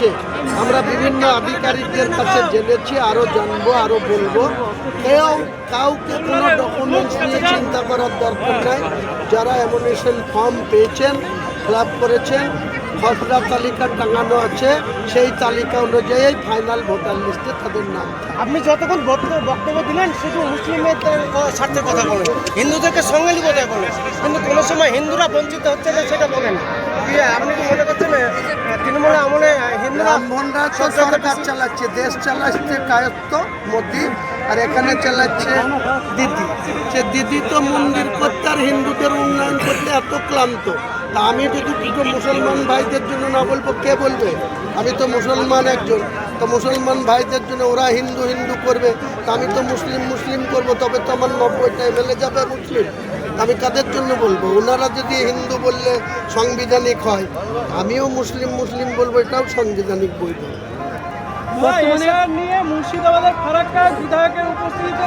হচ্ছে আমরা বিভিন্ন আধিকারিকদের কাছে জেনেছি, আরও জানবো, আরও বলবো। কাউকে কোনো ডকুমেন্টস নিয়ে চিন্তা করার দরকার নাই। যারা অ্যামনেশন ফর্ম পেয়েছেন, ফিল আপ করেছেন, খসড়া তালিকা টাঙানো আছে, সেই তালিকা অনুযায়ী ফাইনাল ভোটার লিস্টে তাদের নাম। আপনি যতক্ষণ বক্তব্য দিলেন শুধু মুসলিমদের স্বার্থের কথা বলেন, হিন্দুদেরকে সঙ্গে নিয়ে কথা বলেন, কিন্তু কোনো সময় হিন্দুরা বঞ্চিত হচ্ছে না সেটা বলেন। আপনি কি মনে করছেন তৃণমূল আমলে হিন্দুরা ব্রাহ্মণরা তো সরকার চালাচ্ছে, দেশ চালাচ্ছে কায়ত্ত মোদি, আর এখানে চালাচ্ছে দিদি। সে দিদি তো মন্দির করতে আর হিন্দুদের উন্নয়ন করতে এত ক্লান্ত। তা আমি যদি দুটো মুসলমান ভাইদের জন্য না বলবো, কে বলবে? আমি তো মুসলমান একজন, তো মুসলমান ভাইদের জন্য ওরা হিন্দু হিন্দু করবে, তা আমি তো মুসলিম মুসলিম করবো, তবে তো আমার 90টা এমএলএ যাবে মুসলিম। আমি কাদের জন্য বলবো? ওনারা যদি হিন্দু বললে সাংবিধানিক হয়, আমিও মুসলিম মুসলিম বলবো, এটাও সাংবিধানিক বৈধ। নিয়ে মুর্শিদাবাদের ফারাক্কায় বিধায়কের উপস্থিতিতে